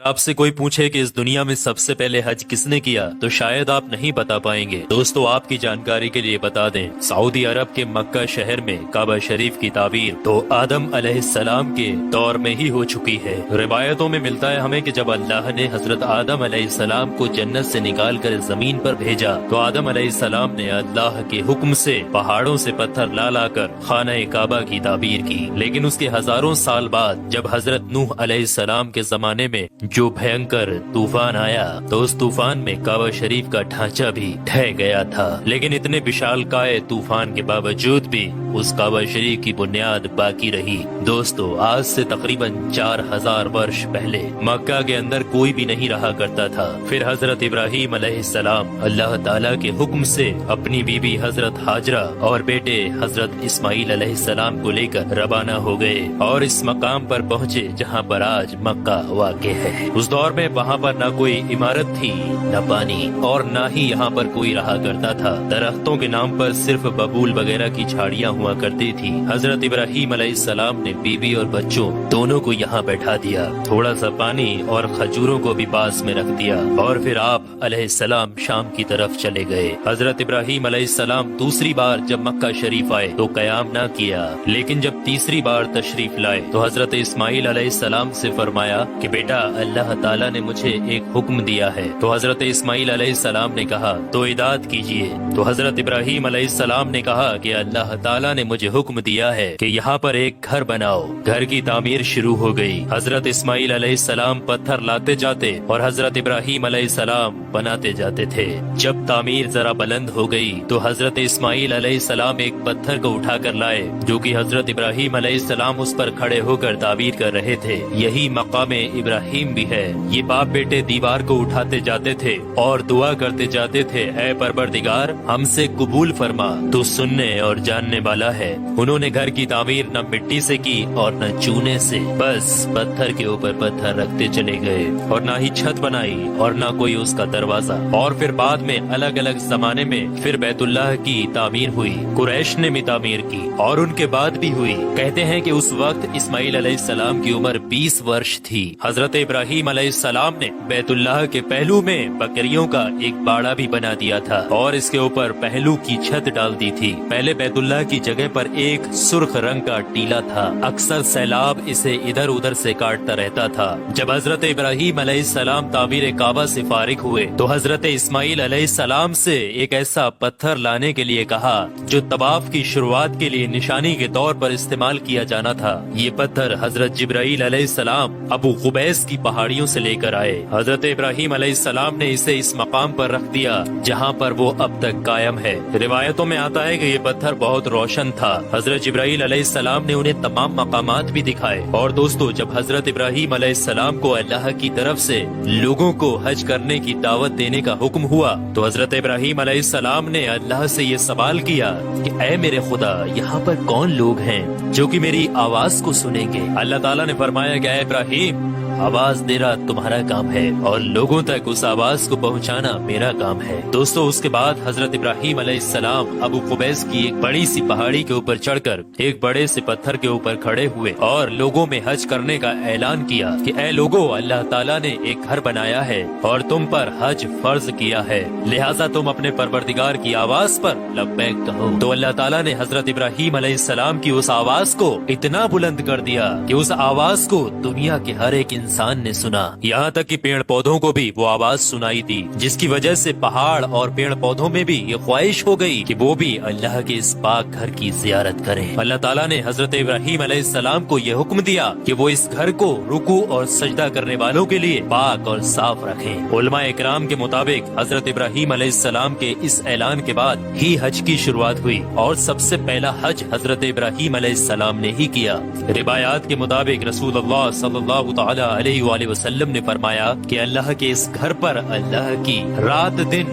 آپ سے کوئی پوچھے کہ اس دنیا میں سب سے پہلے حج کس نے کیا تو شاید آپ نہیں بتا پائیں گے۔ دوستو آپ کی جانکاری کے لیے بتا دیں، سعودی عرب کے مکہ شہر میں کعبہ شریف کی تعمیر تو آدم علیہ السلام کے دور میں ہی ہو چکی ہے۔ روایتوں میں ملتا ہے ہمیں کہ جب اللہ نے حضرت آدم علیہ السلام کو جنت سے نکال کر زمین پر بھیجا تو آدم علیہ السلام نے اللہ کے حکم سے پہاڑوں سے پتھر لا کر خانہ کعبہ کی تعمیر کی، لیکن اس کے ہزاروں سال بعد جب حضرت نوح علیہ السلام کے زمانے میں جو بھینکر طوفان آیا تو اس طوفان میں کعبہ شریف کا ڈھانچہ بھی ڈھہ گیا تھا، لیکن اتنے وشال کائے طوفان کے باوجود بھی اس کعبہ شریف کی بنیاد باقی رہی۔ دوستو آج سے تقریباً 4000 برس پہلے مکہ کے اندر کوئی بھی نہیں رہا کرتا تھا۔ پھر حضرت ابراہیم علیہ السلام اللہ تعالیٰ کے حکم سے اپنی بیوی حضرت ہاجرہ اور بیٹے حضرت اسماعیل علیہ السلام کو لے کر روانہ ہو گئے اور اس مقام پر پہنچے جہاں پر آج مکہ واقع ہے۔ اس دور میں وہاں پر نہ کوئی عمارت تھی، نہ پانی، اور نہ ہی یہاں پر کوئی رہا کرتا تھا۔ درختوں کے نام پر صرف ببول وغیرہ کی جھاڑیاں ہوا کرتی تھی۔ حضرت ابراہیم علیہ السلام نے بیوی اور بچوں دونوں کو یہاں بیٹھا دیا، تھوڑا سا پانی اور کھجوروں کو بھی پاس میں رکھ دیا، اور پھر آپ علیہ السلام شام کی طرف چلے گئے۔ حضرت ابراہیم علیہ السلام دوسری بار جب مکہ شریف آئے تو قیام نہ کیا، لیکن جب تیسری بار تشریف لائے تو حضرت اسماعیل علیہ السلام سے فرمایا کہ بیٹا اللہ تعالیٰ نے مجھے ایک حکم دیا ہے۔ تو حضرت اسماعیل علیہ السلام نے کہا تو اطاعت کیجیے۔ تو حضرت ابراہیم علیہ السلام نے کہا کہ اللہ تعالیٰ نے مجھے حکم دیا ہے کہ یہاں پر ایک گھر بناؤ۔ گھر کی تعمیر شروع ہو گئی۔ حضرت اسماعیل علیہ السلام پتھر لاتے جاتے اور حضرت ابراہیم علیہ السلام بناتے جاتے تھے۔ جب تعمیر ذرا بلند ہو گئی تو حضرت اسماعیل علیہ السلام ایک پتھر کو اٹھا کر لائے جو کہ حضرت ابراہیم علیہ السلام اس پر کھڑے ہو کر تعمیر کر رہے تھے۔ یہی مقام ابراہیم بھی ہے۔ یہ باپ بیٹے دیوار کو اٹھاتے جاتے تھے اور دعا کرتے جاتے تھے، اے پروردگار ہم سے قبول فرما، تو سننے اور جاننے والا ہے۔ انہوں نے گھر کی تعمیر نہ مٹی سے کی اور نہ چونے سے، بس پتھر کے اوپر پتھر رکھتے چلے گئے، اور نہ ہی چھت بنائی اور نہ کوئی اس کا دروازہ۔ اور پھر بعد میں الگ الگ زمانے میں پھر بیت اللہ کی تعمیر ہوئی، قریش نے بھی تعمیر کی اور ان کے بعد بھی ہوئی۔ کہتے ہیں کہ اس وقت اسماعیل علیہ السلام کی عمر 20 ورش تھی۔ حضرت ابراہیم علیہ السلام نے بیت اللہ کے پہلو میں بکریوں کا ایک باڑا بھی بنا دیا تھا اور اس کے اوپر پہلو کی چھت ڈال دی تھی۔ پہلے بیت اللہ کی جگہ پر ایک سرخ رنگ کا ٹیلا تھا، اکثر سیلاب اسے ادھر ادھر سے کاٹتا رہتا تھا۔ جب حضرت ابراہیم علیہ السلام تعمیر کعبہ سے فارغ ہوئے تو حضرت اسماعیل علیہ السلام سے ایک ایسا پتھر لانے کے لیے کہا جو طواف کی شروعات کے لیے نشانی کے طور پر استعمال کیا جانا تھا۔ یہ پتھر حضرت جبرائیل علیہ السلام ابو قبیس کی پہاڑیوں سے لے کر آئے۔ حضرت ابراہیم علیہ السلام نے اسے اس مقام پر رکھ دیا جہاں پر وہ اب تک قائم ہے۔ روایتوں میں آتا ہے کہ یہ پتھر بہت روشن تھا۔ حضرت جبرائیل علیہ السلام نے انہیں تمام مقامات بھی دکھائے۔ اور دوستو جب حضرت ابراہیم علیہ السلام کو اللہ کی طرف سے لوگوں کو حج کرنے کی دعوت دینے کا حکم ہوا تو حضرت ابراہیم علیہ السلام نے اللہ سے یہ سوال کیا کہ اے میرے خدا یہاں پر کون لوگ ہیں جو کہ میری آواز کو سنیں گے؟ اللہ تعالیٰ نے فرمایا کہ اے ابراہیم آواز دینا تمہارا کام ہے اور لوگوں تک اس آواز کو پہنچانا میرا کام ہے۔ دوستو اس کے بعد حضرت ابراہیم علیہ السلام ابو قبیس کی ایک بڑی سی پہاڑی کے اوپر چڑھ کر ایک بڑے سے پتھر کے اوپر کھڑے ہوئے اور لوگوں میں حج کرنے کا اعلان کیا کہ اے لوگوں اللہ تعالیٰ نے ایک گھر بنایا ہے اور تم پر حج فرض کیا ہے، لہٰذا تم اپنے پروردگار کی آواز پر لبیک کہو۔ تو اللہ تعالیٰ نے حضرت ابراہیم علیہ السلام کی اس آواز کو اتنا بلند کر دیا کہ اس آواز کو دنیا کے ہر ایک انسان نے سنا، یہاں تک کہ پیڑ پودوں کو بھی وہ آواز سنائی دی، جس کی وجہ سے پہاڑ اور پیڑ پودوں میں بھی یہ خواہش ہو گئی کہ وہ بھی اللہ کے اس پاک گھر کی زیارت کریں۔ اللہ تعالیٰ نے حضرت ابراہیم علیہ السلام کو یہ حکم دیا کہ وہ اس گھر کو رکوع اور سجدہ کرنے والوں کے لیے پاک اور صاف رکھیں۔ علماء اکرام کے مطابق حضرت ابراہیم علیہ السلام کے اس اعلان کے بعد ہی حج کی شروعات ہوئی اور سب سے پہلا حج حضرت ابراہیم علیہ السلام نے ہی کیا۔ روایات کے مطابق رسول اللہ صلی اللہ تعالی علیہ وآلہ وسلم نے فرمایا کہ اللہ کے اس گھر پر اللہ کی رات دن